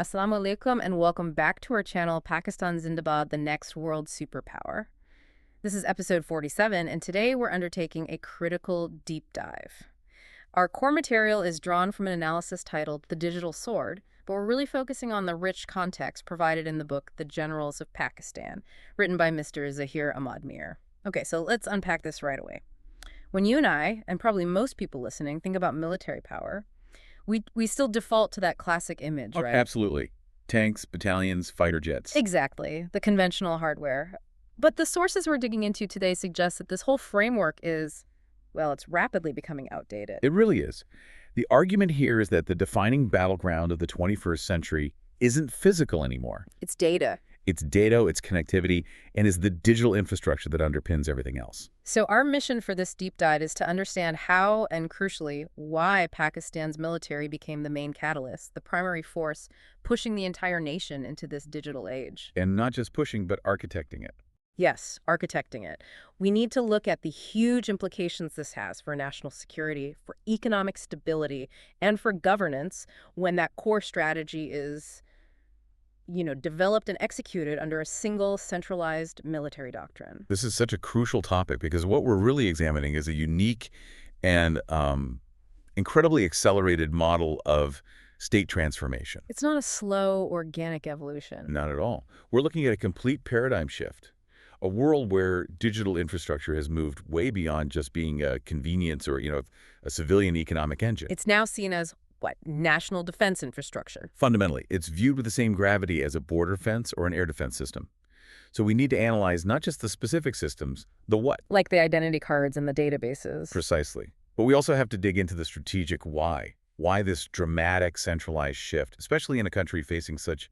Assalamu alaikum and welcome back to our channel, Pakistan Zindabad, the next world superpower. This is episode 47, and today we're undertaking a critical deep dive. Our core material is drawn from an analysis titled The Digital Sword, but we're really focusing on the rich context provided in the book The Generals of Pakistan, written by Mr Zaheer Ahmad Meer. Okay, so let's unpack this right away. When you and I, and probably most people listening, think about military power, we still default to that classic image, Oh, right? absolutely. Tanks, battalions, fighter jets. Exactly, the conventional hardware. But the sources we're digging into today suggest that this whole framework is, well, it's rapidly becoming outdated. It really is. The argument here is that the defining battleground of the 21st century isn't physical anymore. It's data. It's data, it's connectivity, and is the digital infrastructure that underpins everything else. So our mission for this deep dive is to understand how and, crucially, why Pakistan's military became the main catalyst, the primary force pushing the entire nation into this digital age. And not just pushing, but architecting it. Yes, architecting it. We need to look at the huge implications this has for national security, for economic stability, and for governance when that core strategy is, developed and executed under a single centralized military doctrine. This is such a crucial topic because what we're really examining is a unique and incredibly accelerated model of state transformation. It's not a slow, organic evolution. Not at all. We're looking at a complete paradigm shift. A world where digital infrastructure has moved way beyond just being a convenience or, a civilian economic engine. It's now seen as, national defense infrastructure. Fundamentally, it's viewed with the same gravity as a border fence or an air defense system. So we need to analyze not just the specific systems, the what. Like the identity cards and the databases. Precisely. But we also have to dig into the strategic why. Why this dramatic centralized shift, especially in a country facing such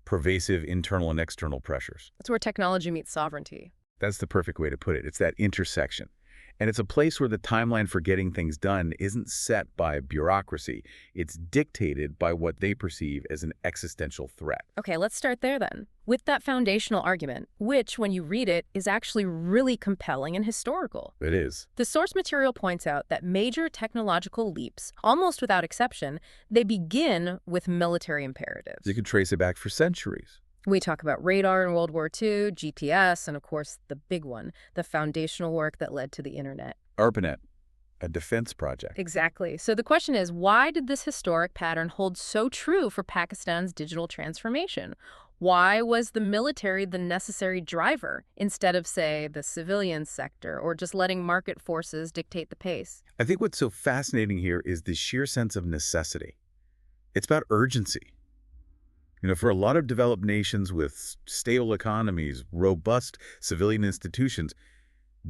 pervasive internal and external pressures. That's where technology meets sovereignty. That's the perfect way to put it. It's that intersection. And it's a place where the timeline for getting things done isn't set by bureaucracy. It's dictated by what they perceive as an existential threat. Okay, let's start there then. With that foundational argument, which, when you read it, is actually really compelling and historical. It is. The source material points out that major technological leaps, almost without exception, they begin with military imperatives. You can trace it back for centuries. We talk about radar in World War II, GPS, and of course the big one, the foundational work that led to the internet. ARPANET, a defense project. Exactly. So the question is, why did this historic pattern hold so true for Pakistan's digital transformation? Why was the military the necessary driver instead of, say, the civilian sector, or just letting market forces dictate the pace? I think what's so fascinating here is the sheer sense of necessity. It's about urgency. For a lot of developed nations with stable economies, robust civilian institutions,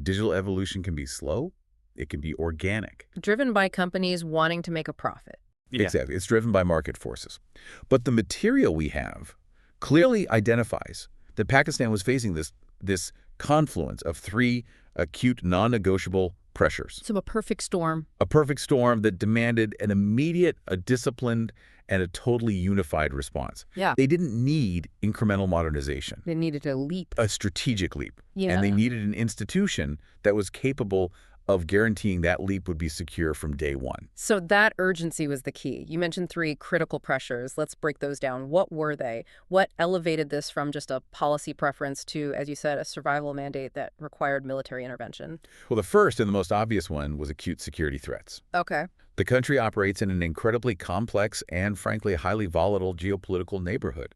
digital evolution can be slow. It can be organic. Driven by companies wanting to make a profit. Yeah. Exactly. It's driven by market forces. But the material we have clearly identifies that Pakistan was facing this confluence of three acute, non-negotiable pressures. So a perfect storm. A perfect storm that demanded an immediate, a disciplined, and a totally unified response. Yeah. They didn't need incremental modernization. They needed a leap. A strategic leap. Yeah. And they needed an institution that was capable of guaranteeing that leap would be secure from day one. So that urgency was the key. You mentioned three critical pressures. Let's break those down. What were they? What elevated this from just a policy preference to, as you said, a survival mandate that required military intervention? Well, the first and the most obvious one was acute security threats. Okay. The country operates in an incredibly complex and, frankly, highly volatile geopolitical neighborhood.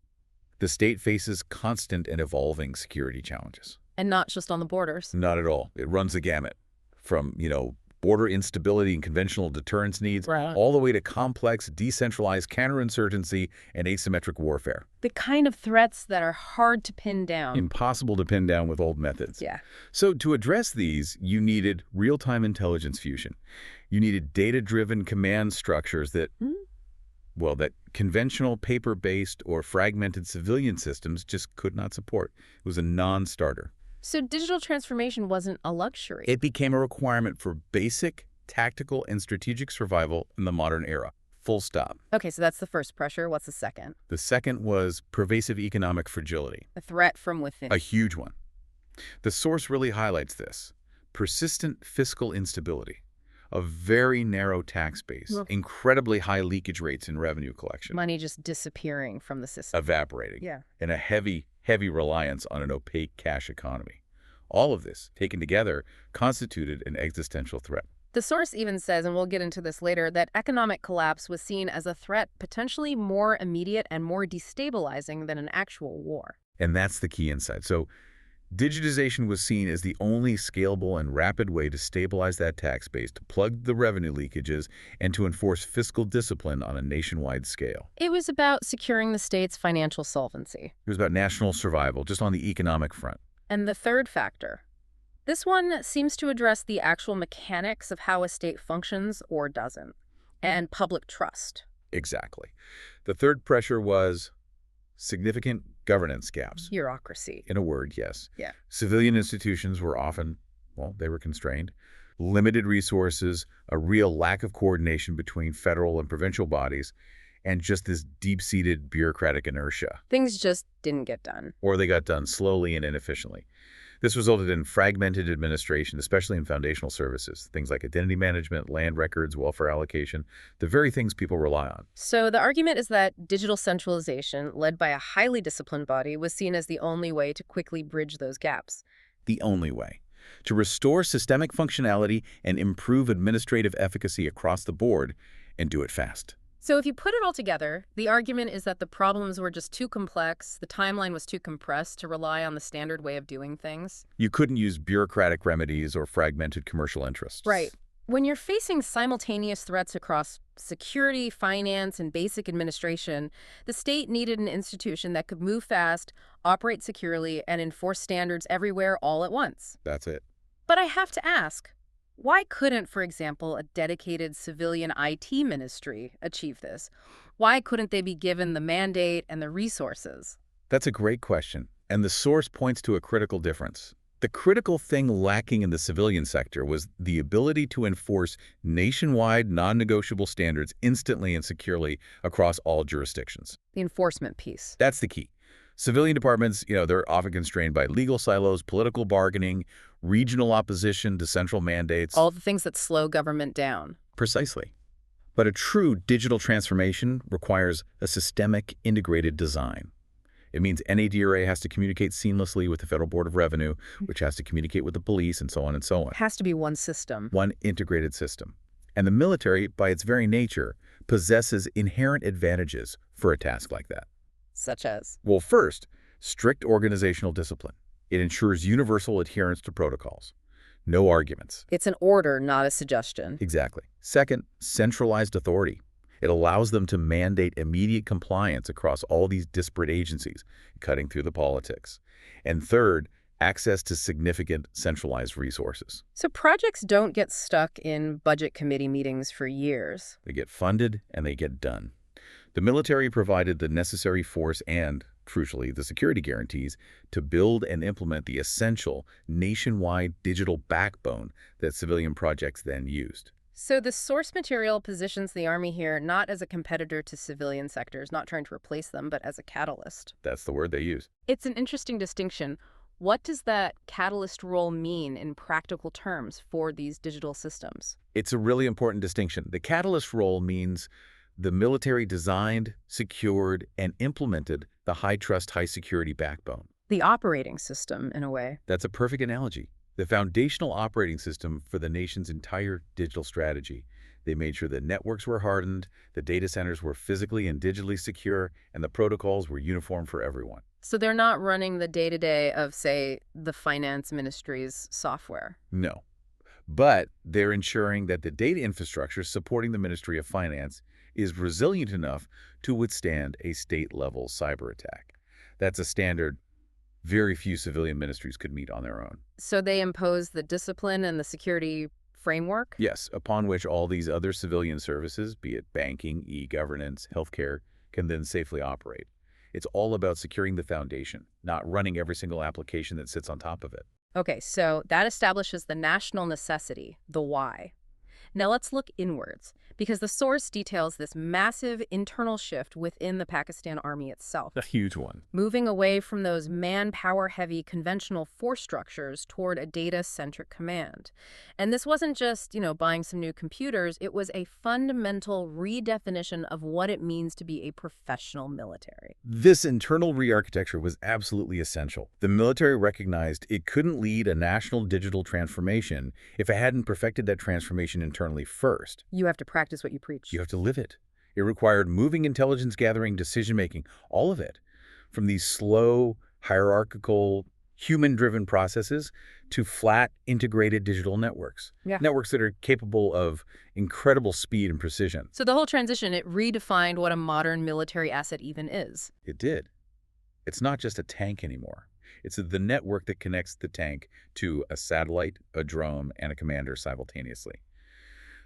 The state faces constant and evolving security challenges. And not just on the borders. Not at all. It runs the gamut from, border instability and conventional deterrence needs, Right. all the way to complex, decentralized counterinsurgency and asymmetric warfare. The kind of threats that are hard to pin down. Impossible to pin down with old methods. Yeah. So to address these, you needed real-time intelligence fusion. You needed data-driven command structures that conventional paper-based or fragmented civilian systems just could not support. It was a non-starter. So digital transformation wasn't a luxury. It became a requirement for basic, tactical, and strategic survival in the modern era. Full stop. Okay, so that's the first pressure. What's the second? The second was pervasive economic fragility. A threat from within. A huge one. The source really highlights this. Persistent fiscal instability. A very narrow tax base, Well, incredibly high leakage rates in revenue collection, money just disappearing from the system. evaporating, Yeah. and a heavy, heavy reliance on an opaque cash economy. All of this, taken together, constituted an existential threat. The source even says, and we'll get into this later, that economic collapse was seen as a threat potentially more immediate and more destabilizing than an actual war. And that's the key insight. So digitization was seen as the only scalable and rapid way to stabilize that tax base, to plug the revenue leakages, and to enforce fiscal discipline on a nationwide scale. It was about securing the state's financial solvency. It was about national survival, just on the economic front. And the third factor. This one seems to address the actual mechanics of how a state functions or doesn't, and public trust. Exactly. The third pressure was significant governance gaps. Bureaucracy. In a word, yes. Yeah. Civilian institutions were often, well, they were constrained. Limited resources, a real lack of coordination between federal and provincial bodies, and just this deep-seated bureaucratic inertia. Things just didn't get done. Or they got done slowly and inefficiently. This resulted in fragmented administration, especially in foundational services, things like identity management, land records, welfare allocation, the very things people rely on. So the argument is that digital centralization, led by a highly disciplined body, was seen as the only way to quickly bridge those gaps. The only way to restore systemic functionality and improve administrative efficacy across the board, and do it fast. So if you put it all together, the argument is that the problems were just too complex, the timeline was too compressed to rely on the standard way of doing things. You couldn't use bureaucratic remedies or fragmented commercial interests. Right. When you're facing simultaneous threats across security, finance, and basic administration, the state needed an institution that could move fast, operate securely, and enforce standards everywhere all at once. That's it. But I have to ask, why couldn't, for example, a dedicated civilian IT ministry achieve this? Why couldn't they be given the mandate and the resources? That's a great question, and the source points to a critical difference. The critical thing lacking in the civilian sector was the ability to enforce nationwide, non-negotiable standards instantly and securely across all jurisdictions. The enforcement piece. That's the key. Civilian departments, they're often constrained by legal silos, political bargaining, regional opposition to central mandates. All the things that slow government down. Precisely. But a true digital transformation requires a systemic, integrated design. It means NADRA has to communicate seamlessly with the Federal Board of Revenue, which has to communicate with the police, and so on and so on. It has to be one system. One integrated system. And the military, by its very nature, possesses inherent advantages for a task like that. Such as? Well, first, strict organizational discipline. It ensures universal adherence to protocols. No arguments. It's an order, not a suggestion. Exactly. Second, centralized authority. It allows them to mandate immediate compliance across all these disparate agencies, cutting through the politics. And third, access to significant centralized resources. So projects don't get stuck in budget committee meetings for years. They get funded and they get done. The military provided the necessary force and, crucially, the security guarantees to build and implement the essential nationwide digital backbone that civilian projects then used. So the source material positions the Army here not as a competitor to civilian sectors, not trying to replace them, but as a catalyst. That's the word they use. It's an interesting distinction. What does that catalyst role mean in practical terms for these digital systems? It's a really important distinction. The catalyst role means the military designed, secured, and implemented the high-trust, high-security backbone. The operating system, in a way. That's a perfect analogy. The foundational operating system for the nation's entire digital strategy. They made sure the networks were hardened, the data centers were physically and digitally secure, and the protocols were uniform for everyone. So they're not running the day-to-day of, say, the finance ministry's software. No. But they're ensuring that the data infrastructure supporting the Ministry of Finance is resilient enough to withstand a state-level cyber attack. That's a standard very few civilian ministries could meet on their own. So they impose the discipline and the security framework? Yes, upon which all these other civilian services, be it banking, e-governance, healthcare, can then safely operate. It's all about securing the foundation, not running every single application that sits on top of it. Okay, so that establishes the national necessity, the why. Now let's look inwards, because the source details this massive internal shift within the Pakistan army itself, A huge one. moving away from those manpower-heavy conventional force structures toward a data-centric command. And this wasn't just, buying some new computers. It was a fundamental redefinition of what it means to be a professional military. This internal re-architecture was absolutely essential. The military recognized it couldn't lead a national digital transformation if it hadn't perfected that transformation internally first. You have to practice what you preach. You have to live it. It required moving intelligence gathering, decision-making, all of it, from these slow, hierarchical, human-driven processes to flat, integrated digital networks. Yeah. Networks that are capable of incredible speed and precision. So the whole transition, it redefined what a modern military asset even is. It did. It's not just a tank anymore. It's the network that connects the tank to a satellite, a drone, and a commander simultaneously.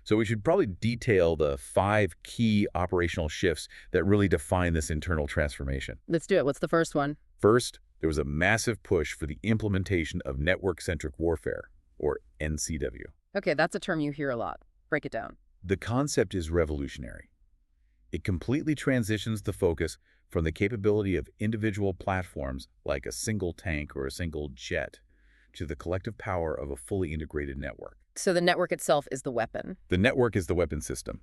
So we should probably detail the 5 key operational shifts that really define this internal transformation. Let's do it. What's the first one? First, there was a massive push for the implementation of network-centric warfare, or NCW. Okay, that's a term you hear a lot. Break it down. The concept is revolutionary. It completely transitions the focus from the capability of individual platforms like a single tank or a single jet to the collective power of a fully integrated network. So the network itself is the weapon. The network is the weapon system.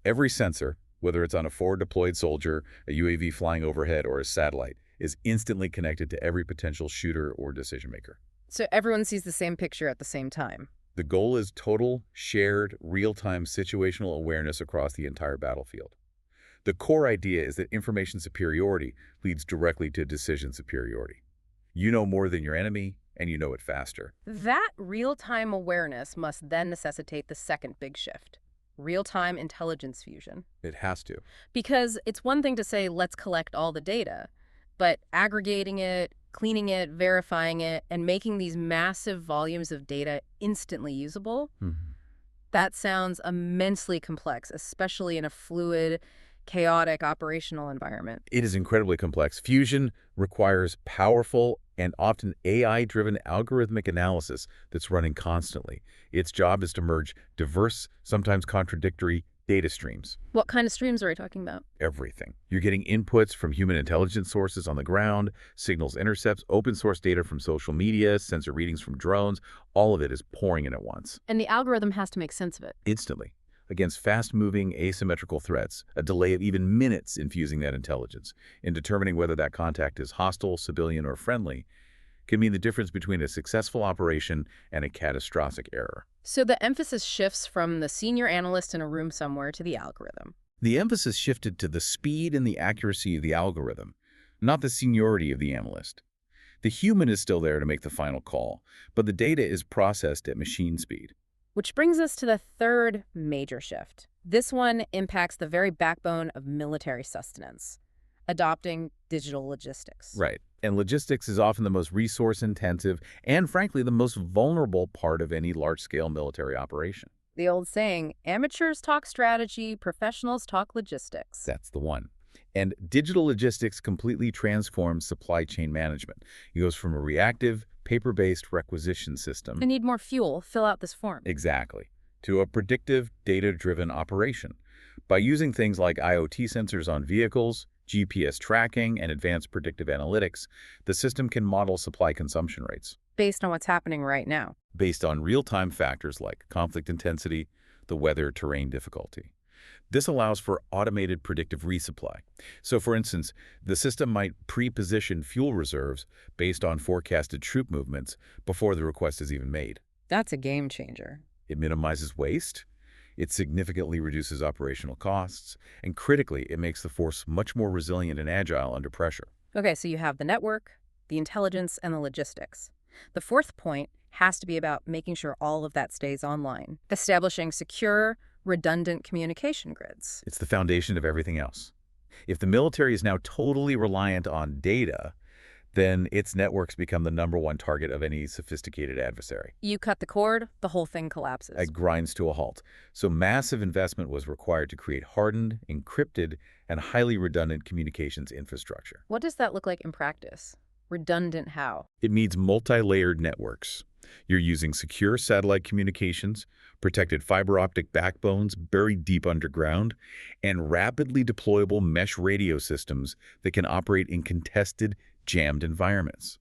Every sensor, whether it's on a forward-deployed soldier, a UAV flying overhead, or a satellite, is instantly connected to every potential shooter or decision-maker. So everyone sees the same picture at the same time. The goal is total, shared, real-time situational awareness across the entire battlefield. The core idea is that information superiority leads directly to decision superiority. You know more than your enemy, and you know it faster. That real-time awareness must then necessitate the second big shift, real-time intelligence fusion. It has to. Because it's one thing to say, let's collect all the data, but aggregating it, cleaning it, verifying it, and making these massive volumes of data instantly usable, that sounds immensely complex, especially in a fluid, chaotic operational environment. It is incredibly complex. Fusion requires powerful and often AI-driven algorithmic analysis that's running constantly. Its job is to merge diverse, sometimes contradictory data streams. What kind of streams are we talking about? Everything. You're getting inputs from human intelligence sources on the ground, signals intercepts, open source data from social media, sensor readings from drones. All of it is pouring in at once. And the algorithm has to make sense of it. Instantly. Against fast-moving asymmetrical threats, a delay of even minutes in fusing that intelligence, in determining whether that contact is hostile, civilian, or friendly, can mean the difference between a successful operation and a catastrophic error. So the emphasis shifts from the senior analyst in a room somewhere to the algorithm. The emphasis shifted to the speed and the accuracy of the algorithm, not the seniority of the analyst. The human is still there to make the final call, but the data is processed at machine speed. Which brings us to the third major shift. This one impacts the very backbone of military sustenance, adopting digital logistics. Right. And logistics is often the most resource-intensive and, frankly, the most vulnerable part of any large-scale military operation. The old saying, amateurs talk strategy, professionals talk logistics. That's the one. And digital logistics completely transforms supply chain management. It goes from a reactive, paper-based requisition system. I need more fuel. Fill out this form. Exactly. To a predictive, data-driven operation. By using things like IoT sensors on vehicles, GPS tracking, and advanced predictive analytics, the system can model supply consumption rates. Based on what's happening right now. Based on real-time factors like conflict intensity, the weather, terrain difficulty. This allows for automated predictive resupply. So, for instance, the system might pre-position fuel reserves based on forecasted troop movements before the request is even made. That's a game changer. It minimizes waste, it significantly reduces operational costs, and critically, it makes the force much more resilient and agile under pressure. Okay, so you have the network, the intelligence, and the logistics. The fourth point has to be about making sure all of that stays online, establishing secure, redundant communication grids. It's the foundation of everything else. If the military is now totally reliant on data, then its networks become the #1 target of any sophisticated adversary. You cut the cord, the whole thing collapses. It grinds to a halt. So massive investment was required to create hardened, encrypted, and highly redundant communications infrastructure. What does that look like in practice? Redundant how? It means multi-layered networks. You're using secure satellite communications, protected fiber optic backbones buried deep underground, and rapidly deployable mesh radio systems that can operate in contested, jammed environments.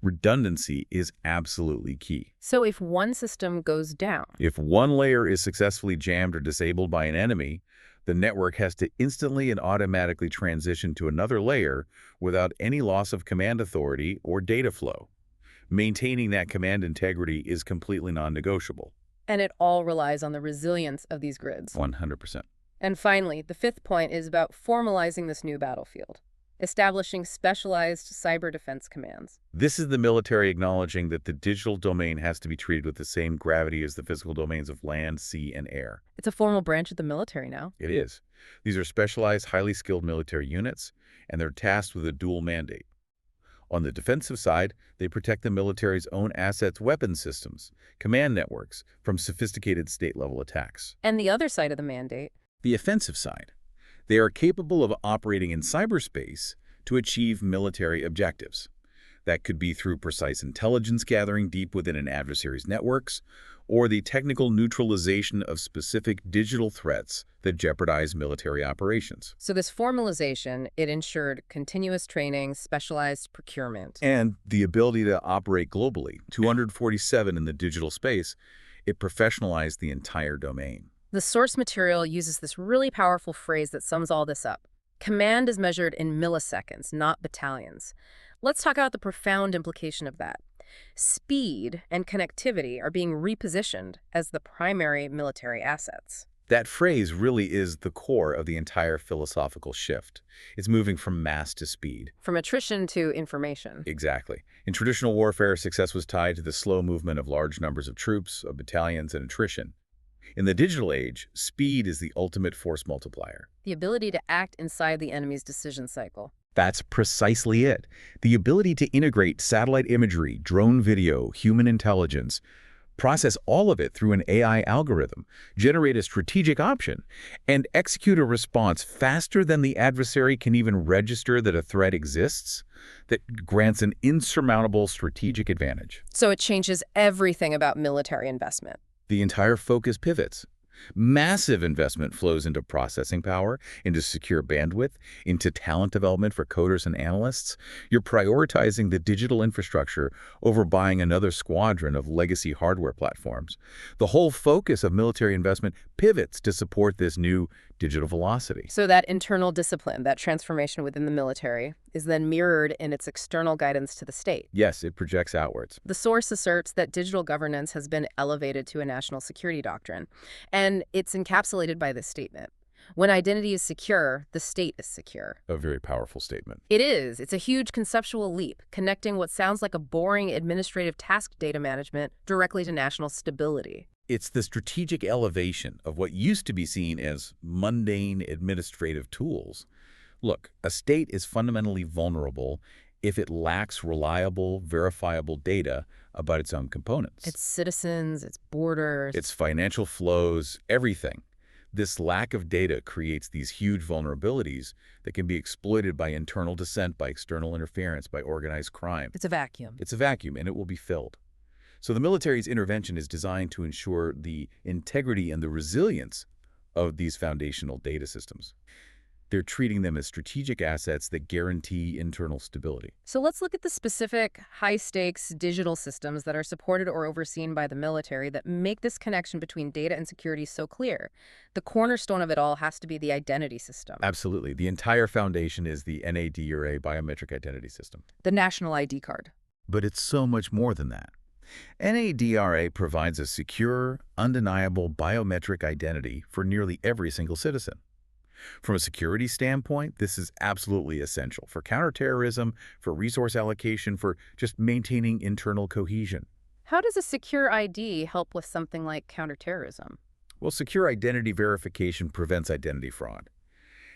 Redundancy is absolutely key. So if one system goes down, If one layer is successfully jammed or disabled by an enemy, the network has to instantly and automatically transition to another layer without any loss of command authority or data flow. Maintaining that command integrity is completely non-negotiable. and it all relies on the resilience of these grids. 100%. And finally, the fifth point is about formalizing this new battlefield, establishing specialized cyber defense commands. This is the military acknowledging that the digital domain has to be treated with the same gravity as the physical domains of land, sea, and air. It's a formal branch of the military now. It is. These are specialized, highly skilled military units, and they're tasked with a dual mandate. On the defensive side, they protect the military's own assets, weapons systems, command networks from sophisticated state-level attacks. And the other side of the mandate, The offensive side, they are capable of operating in cyberspace to achieve military objectives. That could be through precise intelligence gathering deep within an adversary's networks, or the technical neutralization of specific digital threats that jeopardize military operations. so this formalization, it ensured continuous training, specialized procurement. And the ability to operate globally, 247 in the digital space, it professionalized the entire domain. The source material uses this really powerful phrase that sums all this up. Command is measured in milliseconds, not battalions. Let's talk about the profound implication of that. Speed and connectivity are being repositioned as the primary military assets. That phrase really is the core of the entire philosophical shift. It's moving from mass to speed. From attrition to information. Exactly. In traditional warfare, success was tied to the slow movement of large numbers of troops, of battalions, and attrition. In the digital age, speed is the ultimate force multiplier. The ability to act inside the enemy's decision cycle. That's precisely it. The ability to integrate satellite imagery, drone video, human intelligence, process all of it through an AI algorithm, generate a strategic option, and execute a response faster than the adversary can even register that a threat exists, that grants an insurmountable strategic advantage. So it changes everything about military investment. The entire focus pivots. Massive investment flows into processing power, into secure bandwidth, into talent development for coders and analysts. You're prioritizing the digital infrastructure over buying another squadron of legacy hardware platforms. The whole focus of military investment pivots to support this new digital velocity. So that internal discipline, that transformation within the military, is then mirrored in its external guidance to the state. Yes, it projects outwards. The source asserts that digital governance has been elevated to a national security doctrine, and it's encapsulated by this statement. When identity is secure, the state is secure. A very powerful statement. It is. It's a huge conceptual leap, connecting what sounds like a boring administrative task data management directly to national stability. It's the strategic elevation of what used to be seen as mundane administrative tools. Look, a state is fundamentally vulnerable if it lacks reliable, verifiable data about its own components. Its citizens, its borders. Its financial flows, everything. This lack of data creates these huge vulnerabilities that can be exploited by internal dissent, by external interference, by organized crime. It's a vacuum. It's a vacuum, and it will be filled. So the military's intervention is designed to ensure the integrity and the resilience of these foundational data systems. They're treating them as strategic assets that guarantee internal stability. So let's look at the specific high-stakes digital systems that are supported or overseen by the military that make this connection between data and security so clear. The cornerstone of it all has to be the identity system. Absolutely. The entire foundation is the NADRA biometric identity system. The national ID card. But it's so much more than that. NADRA provides a secure, undeniable biometric identity for nearly every single citizen. From a security standpoint, this is absolutely essential for counterterrorism, for resource allocation, for just maintaining internal cohesion. How does a secure ID help with something like counterterrorism? Well, secure identity verification prevents identity fraud.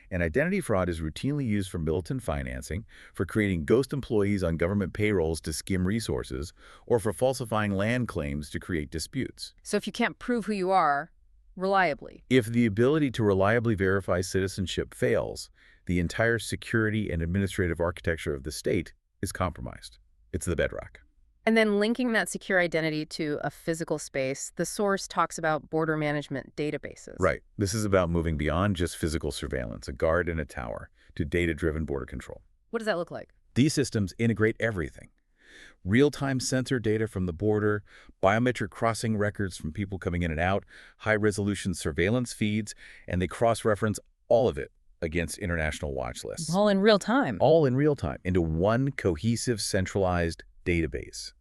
And identity fraud is routinely used for militant financing, for creating ghost employees on government payrolls to skim resources, or for falsifying land claims to create disputes. So if you can't prove who you are reliably. If the ability to reliably verify citizenship fails, the entire security and administrative architecture of the state is compromised. It's the bedrock. And then linking that secure identity to a physical space, the source talks about border management databases. Right. This is about moving beyond just physical surveillance, a guard in a tower, to data-driven border control. What does that look like? These systems integrate everything. Real-time sensor data from the border, biometric crossing records from people coming in and out, high-resolution surveillance feeds, and they cross-reference all of it against international watch lists. All in real time. All in real time into one cohesive, centralized database.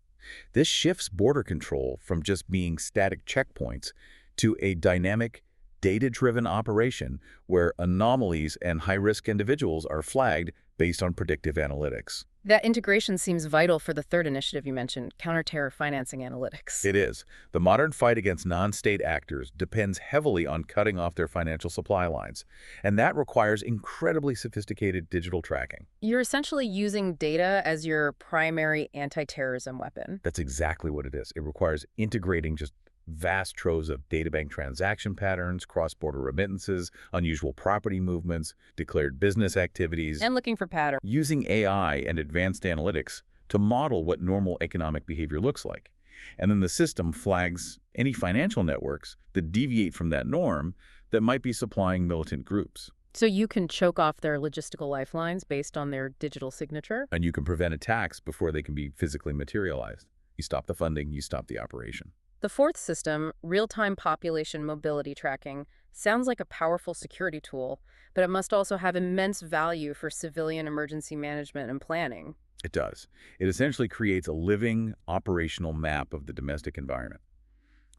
This shifts border control from just being static checkpoints to a dynamic, data-driven operation where anomalies and high-risk individuals are flagged based on predictive analytics. That integration seems vital for the third initiative you mentioned, counter-terror financing analytics. It is. The modern fight against non-state actors depends heavily on cutting off their financial supply lines, and that requires incredibly sophisticated digital tracking. You're essentially using data as your primary anti-terrorism weapon. That's exactly what it is. It requires integrating just vast troves of data bank transaction patterns, cross-border remittances, unusual property movements, declared business activities, And looking for patterns. using AI and advanced analytics to model what normal economic behavior looks like. And then the system flags any financial networks that deviate from that norm that might be supplying militant groups. So you can choke off their logistical lifelines based on their digital signature? And you can prevent attacks before they can be physically materialized. You stop the funding, you stop the operation. The fourth system, real-time population mobility tracking, sounds like a powerful security tool, but it must also have immense value for civilian emergency management and planning. It does. It essentially creates a living, operational map of the domestic environment.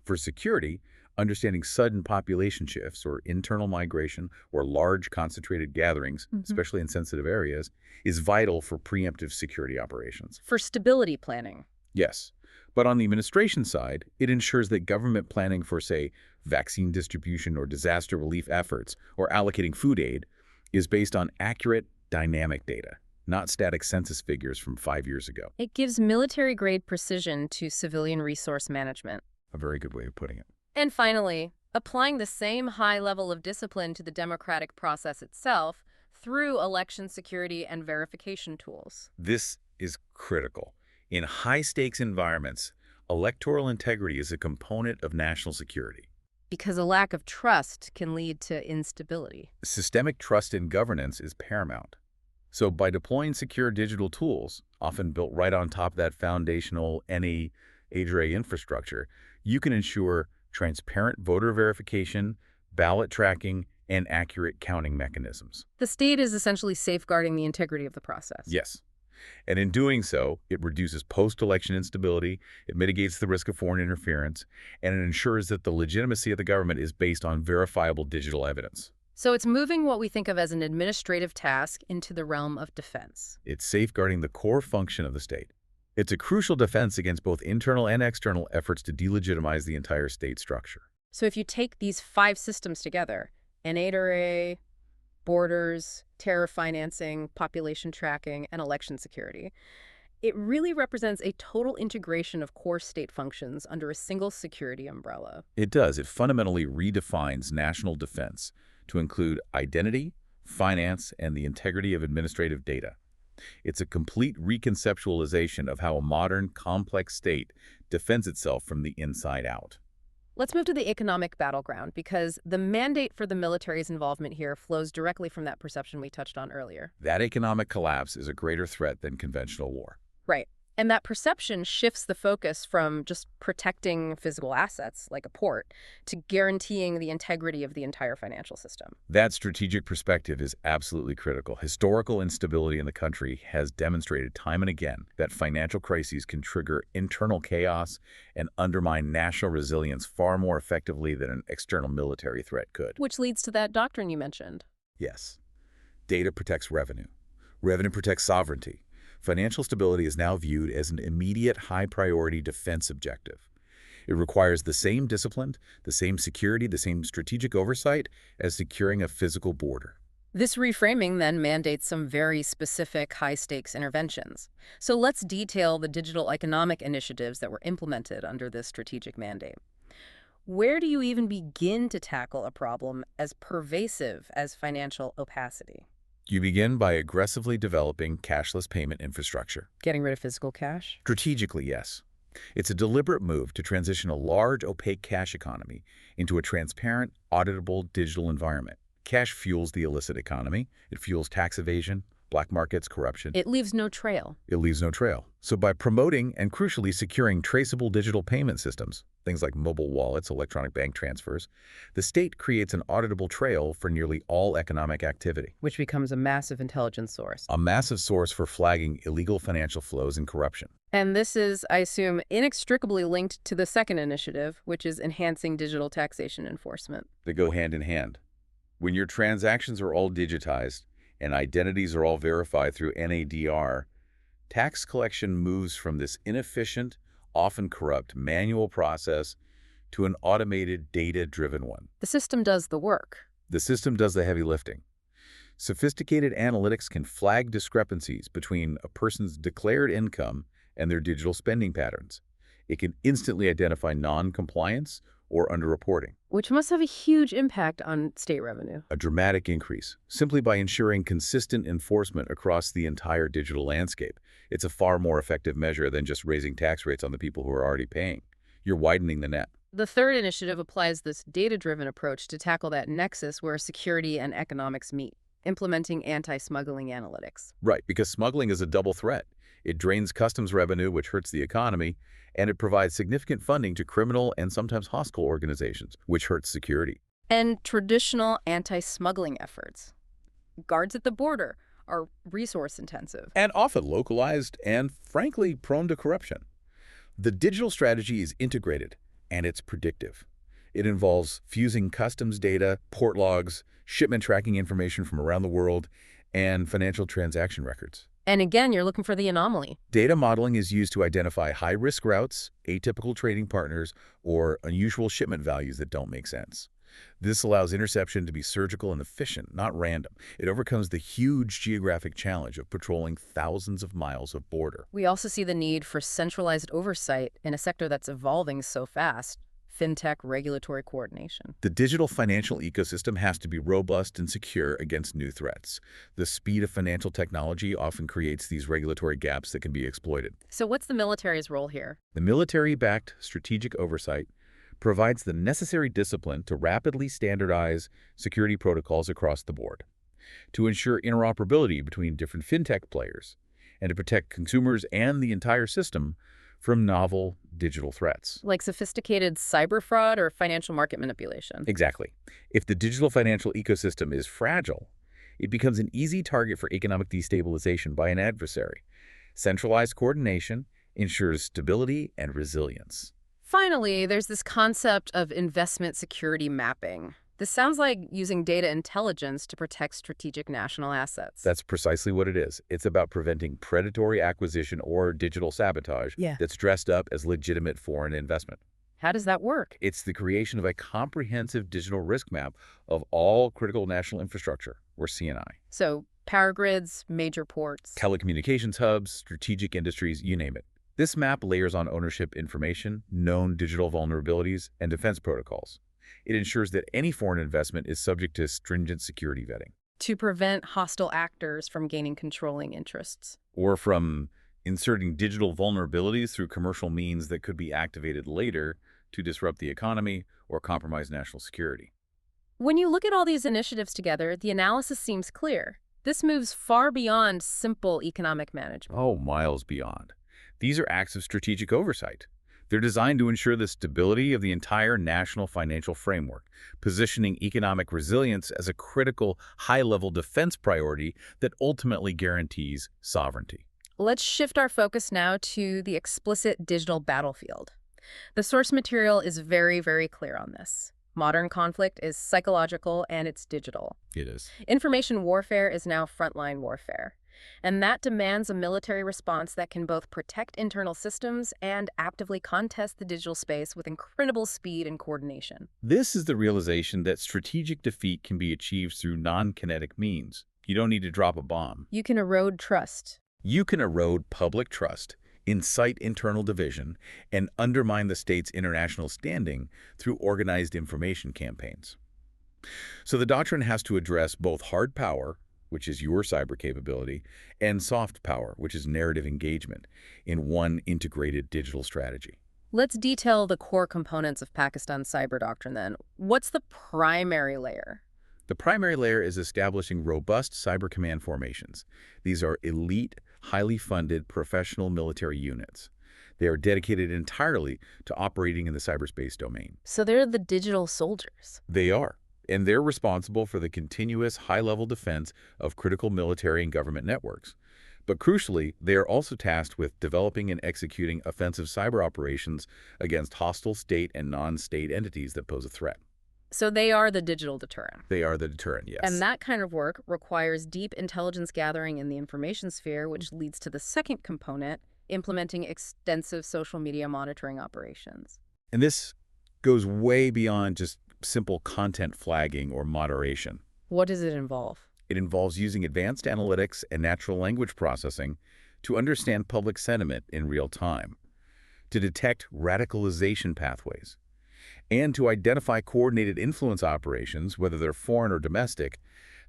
For security, understanding sudden population shifts or internal migration or large concentrated gatherings, especially in sensitive areas, is vital for preemptive security operations. For stability planning. Yes. But on the administration side, it ensures that government planning for, say, vaccine distribution or disaster relief efforts or allocating food aid is based on accurate, dynamic data, not static census figures from 5 years ago. It gives military-grade precision to civilian resource management. A very good way of putting it. And finally, applying the same high level of discipline to the democratic process itself through election security and verification tools. This is critical. In high-stakes environments, electoral integrity is a component of national security. Because a lack of trust can lead to instability. Systemic trust in governance is paramount. So by deploying secure digital tools, often built right on top of that foundational any ADRE infrastructure, you can ensure transparent voter verification, ballot tracking, and accurate counting mechanisms. The state is essentially safeguarding the integrity of the process. Yes. And in doing so, it reduces post-election instability, it mitigates the risk of foreign interference, and it ensures that the legitimacy of the government is based on verifiable digital evidence. So it's moving what we think of as an administrative task into the realm of defense. It's safeguarding the core function of the state. It's a crucial defense against both internal and external efforts to delegitimize the entire state structure. So if you take these 5 systems together, NADRA, borders, terror financing, population tracking, and election security, it really represents a total integration of core state functions under a single security umbrella. It does. It fundamentally redefines national defense to include identity, finance, and the integrity of administrative data. It's a complete reconceptualization of how a modern, complex state defends itself from the inside out. Let's move to the economic battleground, because the mandate for the military's involvement here flows directly from that perception we touched on earlier. That economic collapse is a greater threat than conventional war. Right. And that perception shifts the focus from just protecting physical assets, like a port, to guaranteeing the integrity of the entire financial system. That strategic perspective is absolutely critical. Historical instability in the country has demonstrated time and again that financial crises can trigger internal chaos and undermine national resilience far more effectively than an external military threat could. Which leads to that doctrine you mentioned. Yes. Data protects revenue. Revenue protects sovereignty. Financial stability is now viewed as an immediate high-priority defense objective. It requires the same discipline, the same security, the same strategic oversight as securing a physical border. This reframing then mandates some very specific high-stakes interventions. So let's detail the digital economic initiatives that were implemented under this strategic mandate. Where do you even begin to tackle a problem as pervasive as financial opacity? You begin by aggressively developing cashless payment infrastructure. Getting rid of physical cash? Strategically, yes. It's a deliberate move to transition a large, opaque cash economy into a transparent, auditable digital environment. Cash fuels the illicit economy. It fuels tax evasion, black markets, corruption. It leaves no trail. It leaves no trail. So by promoting and crucially securing traceable digital payment systems, things like mobile wallets, electronic bank transfers, the state creates an auditable trail for nearly all economic activity. Which becomes a massive intelligence source. A massive source for flagging illegal financial flows and corruption. And this is, I assume, inextricably linked to the second initiative, which is enhancing digital taxation enforcement. They go hand in hand. When your transactions are all digitized and identities are all verified through NADR, tax collection moves from this inefficient, often corrupt manual process to an automated, data-driven one. The system does the work. The system does the heavy lifting. Sophisticated analytics can flag discrepancies between a person's declared income and their digital spending patterns. It can instantly identify non-compliance or underreporting. Which must have a huge impact on state revenue. A dramatic increase, simply by ensuring consistent enforcement across the entire digital landscape. It's a far more effective measure than just raising tax rates on the people who are already paying. You're widening the net. The third initiative applies this data-driven approach to tackle that nexus where security and economics meet, implementing anti-smuggling analytics. Right, because smuggling is a double threat. It drains customs revenue, which hurts the economy, and it provides significant funding to criminal and sometimes hostile organizations, which hurts security. And traditional anti-smuggling efforts. Guards at the border are resource-intensive. And often localized and, frankly, prone to corruption. The digital strategy is integrated, and it's predictive. It involves fusing customs data, port logs, shipment tracking information from around the world, and financial transaction records. And again, you're looking for the anomaly. Data modeling is used to identify high-risk routes, atypical trading partners, or unusual shipment values that don't make sense. This allows interception to be surgical and efficient, not random. It overcomes the huge geographic challenge of patrolling thousands of miles of border. We also see the need for centralized oversight in a sector that's evolving so fast. Fintech regulatory coordination. The digital financial ecosystem has to be robust and secure against new threats. The speed of financial technology often creates these regulatory gaps that can be exploited. So what's the military's role here? The military-backed strategic oversight provides the necessary discipline to rapidly standardize security protocols across the board, to ensure interoperability between different fintech players, and to protect consumers and the entire system from novel digital threats. Like sophisticated cyber fraud or financial market manipulation. Exactly. If the digital financial ecosystem is fragile, it becomes an easy target for economic destabilization by an adversary. Centralized coordination ensures stability and resilience. Finally, there's this concept of investment security mapping. This sounds like using data intelligence to protect strategic national assets. That's precisely what it is. It's about preventing predatory acquisition or digital sabotage that's dressed up as legitimate foreign investment. How does that work? It's the creation of a comprehensive digital risk map of all critical national infrastructure, or CNI. So power grids, major ports. Telecommunications hubs, strategic industries, you name it. This map layers on ownership information, known digital vulnerabilities, and defense protocols. It ensures that any foreign investment is subject to stringent security vetting. To prevent hostile actors from gaining controlling interests. Or from inserting digital vulnerabilities through commercial means that could be activated later to disrupt the economy or compromise national security. When you look at all these initiatives together, the analysis seems clear. This moves far beyond simple economic management. Oh, miles beyond. These are acts of strategic oversight. They're designed to ensure the stability of the entire national financial framework, positioning economic resilience as a critical, high-level defense priority that ultimately guarantees sovereignty. Let's shift our focus now to the explicit digital battlefield. The source material is very, very clear on this. Modern conflict is psychological and it's digital. It is. Information warfare is now frontline warfare. And that demands a military response that can both protect internal systems and actively contest the digital space with incredible speed and coordination. This is the realization that strategic defeat can be achieved through non-kinetic means. You don't need to drop a bomb. You can erode trust. You can erode public trust, incite internal division, and undermine the state's international standing through organized information campaigns. So the doctrine has to address both hard power, which is your cyber capability, and soft power, which is narrative engagement, in one integrated digital strategy. Let's detail the core components of Pakistan's cyber doctrine then. What's the primary layer? The primary layer is establishing robust cyber command formations. These are elite, highly funded professional military units. They are dedicated entirely to operating in the cyberspace domain. So they're the digital soldiers. They are, and they're responsible for the continuous high-level defense of critical military and government networks. But crucially, they are also tasked with developing and executing offensive cyber operations against hostile state and non-state entities that pose a threat. So they are the digital deterrent. They are the deterrent, yes. And that kind of work requires deep intelligence gathering in the information sphere, which leads to the second component, implementing extensive social media monitoring operations. And this goes way beyond just simple content flagging or moderation. What does it involve? It involves using advanced analytics and natural language processing to understand public sentiment in real time, to detect radicalization pathways, and to identify coordinated influence operations, whether they're foreign or domestic,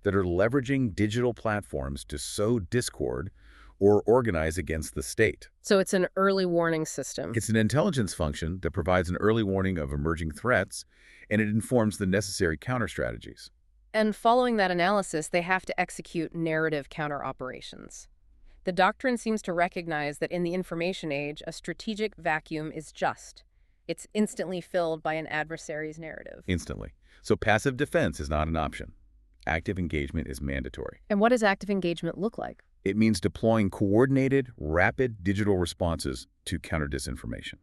that are leveraging digital platforms to sow discord or organize against the state. So it's an early warning system. It's an intelligence function that provides an early warning of emerging threats, and it informs the necessary counter-strategies. And following that analysis, they have to execute narrative counter-operations. The doctrine seems to recognize that in the information age, a strategic vacuum is just. It's instantly filled by an adversary's narrative. Instantly. So passive defense is not an option. Active engagement is mandatory. And what does active engagement look like? It means deploying coordinated, rapid digital responses to counter disinformation,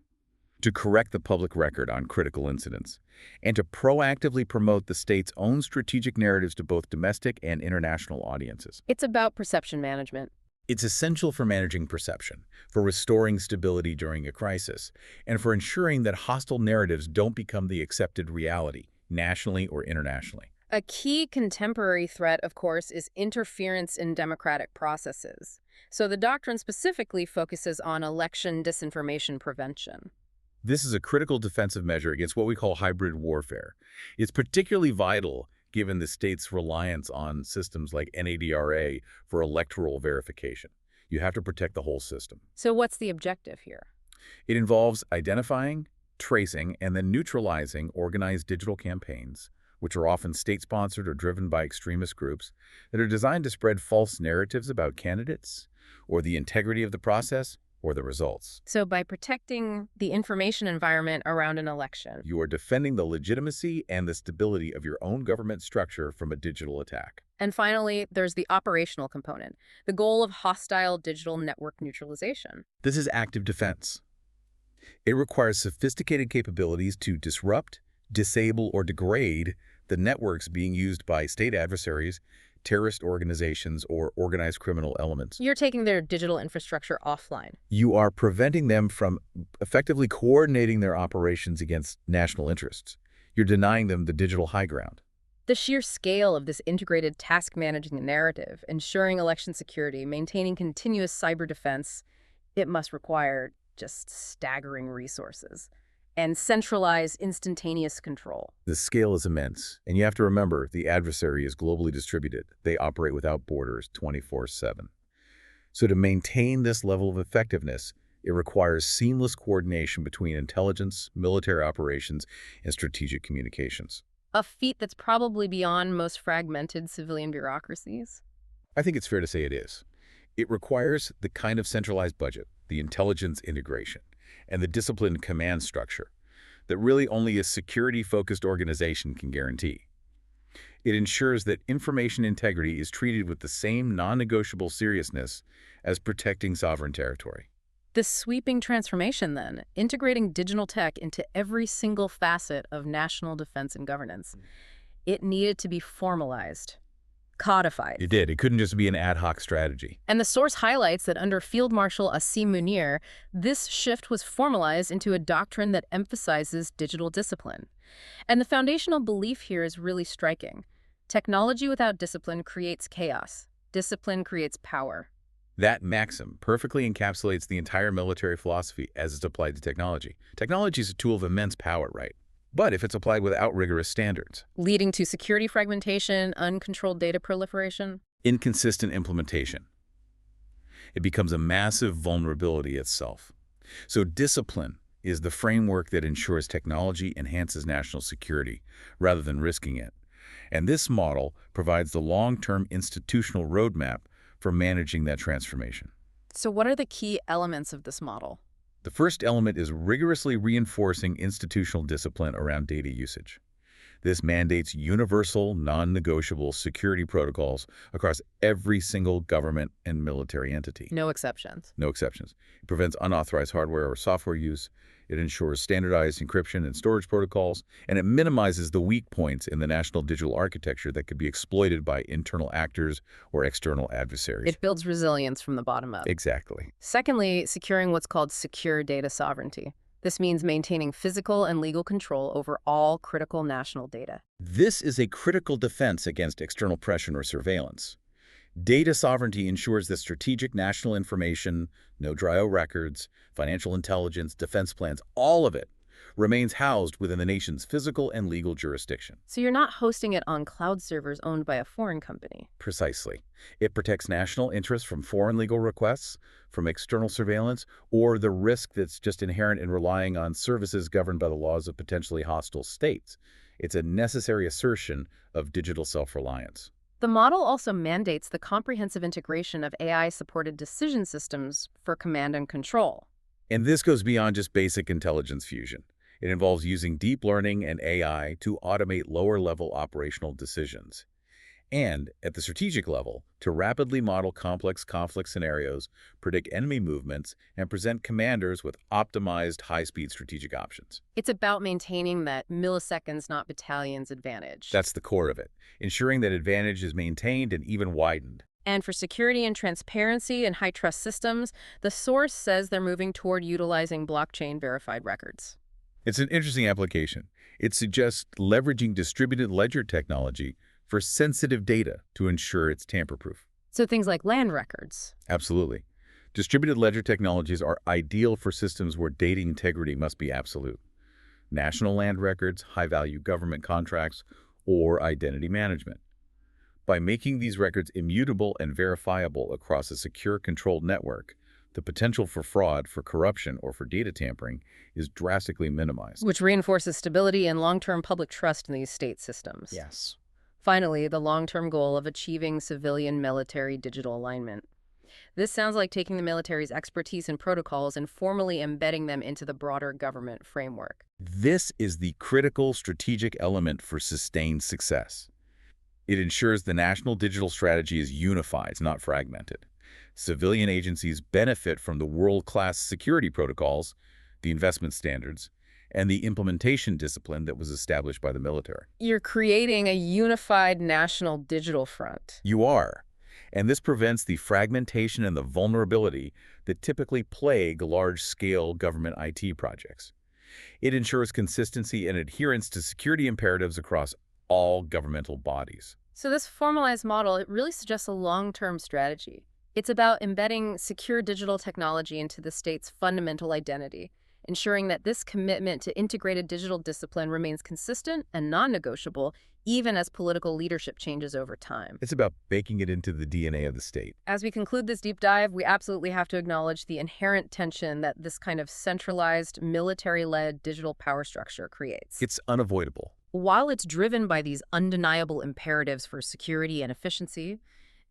to correct the public record on critical incidents, and to proactively promote the state's own strategic narratives to both domestic and international audiences. It's about perception management. It's essential for managing perception, for restoring stability during a crisis, and for ensuring that hostile narratives don't become the accepted reality, nationally or internationally. A key contemporary threat, of course, is interference in democratic processes. So the doctrine specifically focuses on election disinformation prevention. This is a critical defensive measure against what we call hybrid warfare. It's particularly vital given the state's reliance on systems like NADRA for electoral verification. You have to protect the whole system. So what's the objective here? It involves identifying, tracing, and then neutralizing organized digital campaigns, which are often state-sponsored or driven by extremist groups, that are designed to spread false narratives about candidates, or the integrity of the process, or the results. So by protecting the information environment around an election, You are defending the legitimacy and the stability of your own government structure from a digital attack. And finally, there's the operational component, the goal of hostile digital network neutralization. This is active defense. It requires sophisticated capabilities to disrupt, disable, or degrade the networks being used by state adversaries, terrorist organizations, or organized criminal elements. You're taking their digital infrastructure offline. You are preventing them from effectively coordinating their operations against national interests. You're denying them the digital high ground. The sheer scale of this integrated task managing narrative, ensuring election security, maintaining continuous cyber defense, it must require just staggering resources and centralized instantaneous control. The scale is immense, and you have to remember the adversary is globally distributed. They operate without borders 24/7. So to maintain this level of effectiveness, it requires seamless coordination between intelligence, military operations, and strategic communications. A feat that's probably beyond most fragmented civilian bureaucracies. I think it's fair to say it is. It requires the kind of centralized budget, the intelligence integration, and the disciplined command structure that really only a security-focused organization can guarantee. It ensures that information integrity is treated with the same non-negotiable seriousness as protecting sovereign territory. This sweeping transformation, then, integrating digital tech into every single facet of national defense and governance, it needed to be formalized, codified. It did. It couldn't just be an ad hoc strategy. And the source highlights that under Field Marshal Asim Munir, this shift was formalized into a doctrine that emphasizes digital discipline. And the foundational belief here is really striking. Technology without discipline creates chaos. Discipline creates power. That maxim perfectly encapsulates the entire military philosophy as it's applied to technology. Technology is a tool of immense power, right? But if it's applied without rigorous standards, Leading to security fragmentation, uncontrolled data proliferation. Inconsistent implementation. It becomes a massive vulnerability itself. So discipline is the framework that ensures technology enhances national security rather than risking it. And this model provides the long-term institutional roadmap for managing that transformation. So what are the key elements of this model? The first element is rigorously reinforcing institutional discipline around data usage. This mandates universal, non-negotiable security protocols across every single government and military entity. No exceptions. No exceptions. It prevents unauthorized hardware or software use. It ensures standardized encryption and storage protocols, and it minimizes the weak points in the national digital architecture that could be exploited by internal actors or external adversaries. It builds resilience from the bottom up. Exactly. Secondly, securing what's called secure data sovereignty. This means maintaining physical and legal control over all critical national data. This is a critical defense against external pressure or surveillance. Data sovereignty ensures that strategic national information, no-dry records, financial intelligence, defense plans, all of it remains housed within the nation's physical and legal jurisdiction. So you're not hosting it on cloud servers owned by a foreign company. Precisely. It protects national interests from foreign legal requests, from external surveillance, or the risk that's just inherent in relying on services governed by the laws of potentially hostile states. It's a necessary assertion of digital self-reliance. The model also mandates the comprehensive integration of AI-supported decision systems for command and control. And this goes beyond just basic intelligence fusion. It involves using deep learning and AI to automate lower-level operational decisions. And, at the strategic level, to rapidly model complex conflict scenarios, predict enemy movements, and present commanders with optimized high-speed strategic options. It's about maintaining that milliseconds, not battalions advantage. That's the core of it, ensuring that advantage is maintained and even widened. And for security and transparency and high-trust systems, the source says they're moving toward utilizing blockchain-verified records. It's an interesting application. It suggests leveraging distributed ledger technology for sensitive data to ensure it's tamper-proof. So things like land records. Absolutely. Distributed ledger technologies are ideal for systems where data integrity must be absolute. National land records, high-value government contracts, or identity management. By making these records immutable and verifiable across a secure, controlled network, the potential for fraud, for corruption, or for data tampering is drastically minimized. Which reinforces stability and long-term public trust in these state systems. Yes. Finally, the long-term goal of achieving civilian-military digital alignment. This sounds like taking the military's expertise and protocols and formally embedding them into the broader government framework. This is the critical strategic element for sustained success. It ensures the national digital strategy is unified, not fragmented. Civilian agencies benefit from the world-class security protocols, the investment standards, and the implementation discipline that was established by the military. You're creating a unified national digital front. You are. And this prevents the fragmentation and the vulnerability that typically plague large-scale government IT projects. It ensures consistency and adherence to security imperatives across all governmental bodies. So this formalized model, it really suggests a long-term strategy. It's about embedding secure digital technology into the state's fundamental identity, ensuring that this commitment to integrated digital discipline remains consistent and non-negotiable, even as political leadership changes over time. It's about baking it into the DNA of the state. As we conclude this deep dive, we absolutely have to acknowledge the inherent tension that this kind of centralized, military-led digital power structure creates. It's unavoidable. While it's driven by these undeniable imperatives for security and efficiency,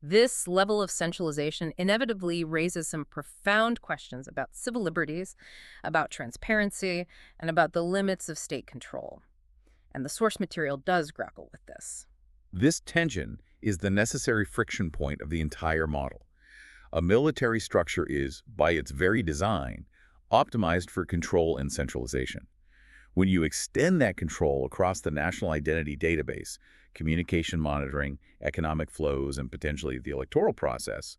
this level of centralization inevitably raises some profound questions about civil liberties, about transparency, and about the limits of state control. And the source material does grapple with this. This tension is the necessary friction point of the entire model. A military structure is, by its very design, optimized for control and centralization. When you extend that control across the national identity database, communication monitoring, economic flows, and potentially the electoral process,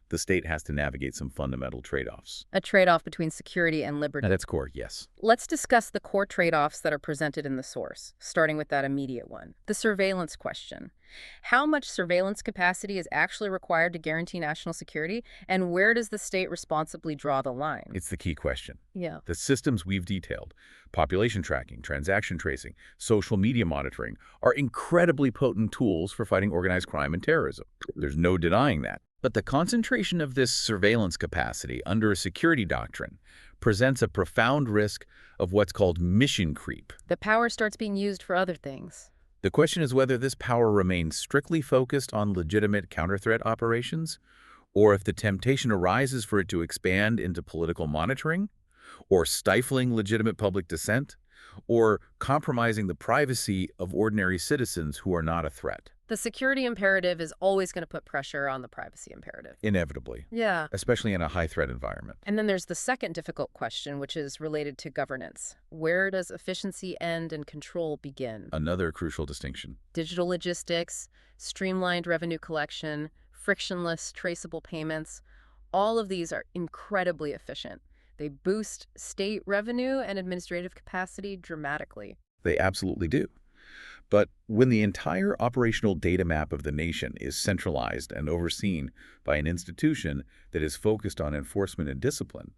the state has to navigate some fundamental trade-offs. A trade-off between security and liberty. At its core, yes. Let's discuss the core trade-offs that are presented in the source, starting with that immediate one, the surveillance question. How much surveillance capacity is actually required to guarantee national security, and where does the state responsibly draw the line? It's the key question. Yeah. The systems we've detailed, population tracking, transaction tracing, social media monitoring, are incredibly potent tools for fighting organized crime and terrorism. There's no denying that. But the concentration of this surveillance capacity under a security doctrine presents a profound risk of what's called mission creep. The power starts being used for other things. The question is whether this power remains strictly focused on legitimate counter-threat operations, or if the temptation arises for it to expand into political monitoring, or stifling legitimate public dissent, or compromising the privacy of ordinary citizens who are not a threat. The security imperative is always going to put pressure on the privacy imperative. Inevitably, Yeah. especially in a high-threat environment. And then there's the second difficult question, which is related to governance. Where does efficiency end and control begin? Another crucial distinction. Digital logistics, streamlined revenue collection, frictionless, traceable payments, all of these are incredibly efficient. They boost state revenue and administrative capacity dramatically. They absolutely do. But when the entire operational data map of the nation is centralized and overseen by an institution that is focused on enforcement and discipline,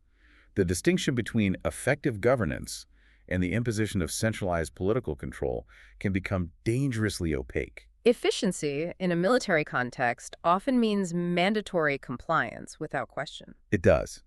the distinction between effective governance and the imposition of centralized political control can become dangerously opaque. Efficiency, in a military context, often means mandatory compliance without question. It does.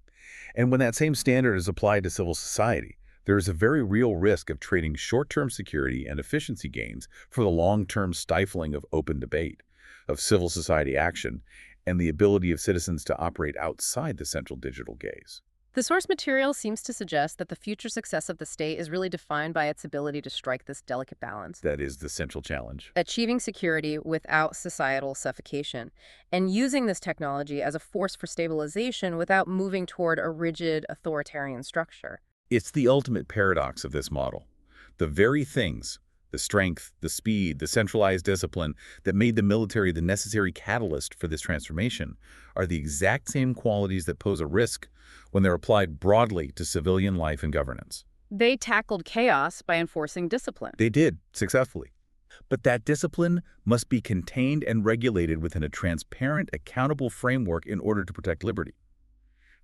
And when that same standard is applied to civil society, there is a very real risk of trading short-term security and efficiency gains for the long-term stifling of open debate, of civil society action, and the ability of citizens to operate outside the central digital gaze. The source material seems to suggest that the future success of the state is really defined by its ability to strike this delicate balance. That is the central challenge. Achieving security without societal suffocation, and using this technology as a force for stabilization without moving toward a rigid authoritarian structure. It's the ultimate paradox of this model. The very things, the strength, the speed, the centralized discipline that made the military the necessary catalyst for this transformation are the exact same qualities that pose a risk when they're applied broadly to civilian life and governance. They tackled chaos by enforcing discipline. They did, successfully. But that discipline must be contained and regulated within a transparent, accountable framework in order to protect liberty.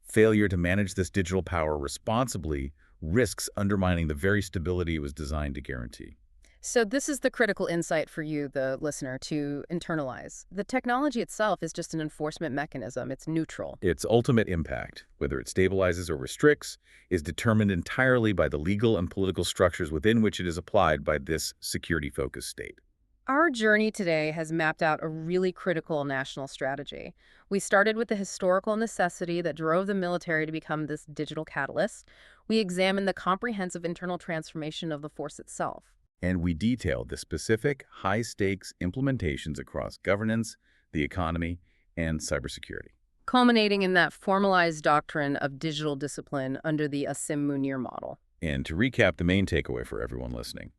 Failure to manage this digital power responsibly risks undermining the very stability it was designed to guarantee. So this is the critical insight for you, the listener, to internalize. The technology itself is just an enforcement mechanism. It's neutral. Its ultimate impact, whether it stabilizes or restricts, is determined entirely by the legal and political structures within which it is applied by this security-focused state. Our journey today has mapped out a really critical national strategy. We started with the historical necessity that drove the military to become this digital catalyst. We examined the comprehensive internal transformation of the force itself. And we detailed the specific, high-stakes implementations across governance, the economy, and cybersecurity. Culminating in that formalized doctrine of digital discipline under the Asim Munir model. And to recap the main takeaway for everyone listening,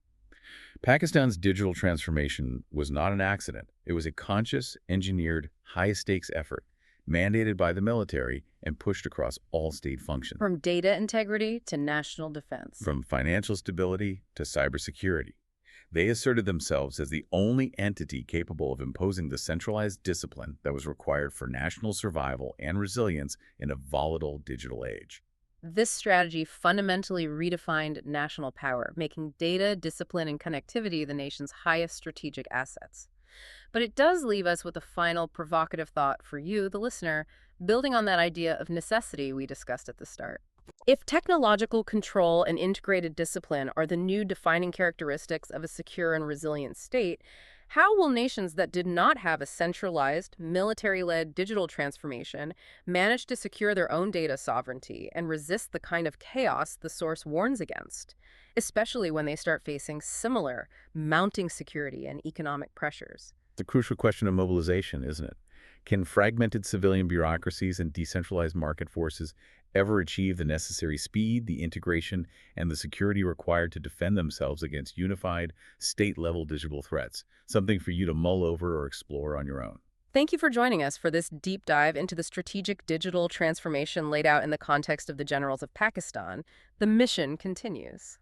Pakistan's digital transformation was not an accident. It was a conscious, engineered, high-stakes effort, mandated by the military and pushed across all state functions. From data integrity to national defense. From financial stability to cybersecurity. They asserted themselves as the only entity capable of imposing the centralized discipline that was required for national survival and resilience in a volatile digital age. This strategy fundamentally redefined national power, making data, discipline, and connectivity the nation's highest strategic assets. But it does leave us with a final provocative thought for you, the listener, building on that idea of necessity we discussed at the start. If technological control and integrated discipline are the new defining characteristics of a secure and resilient state, how will nations that did not have a centralized, military-led digital transformation manage to secure their own data sovereignty and resist the kind of chaos the source warns against, especially when they start facing similar, mounting security and economic pressures? The crucial question of mobilization, isn't it? Can fragmented civilian bureaucracies and decentralized market forces ever achieve the necessary speed, the integration, and the security required to defend themselves against unified, state-level digital threats? Something for you to mull over or explore on your own. Thank you for joining us for this deep dive into the strategic digital transformation laid out in the context of the generals of Pakistan. The mission continues.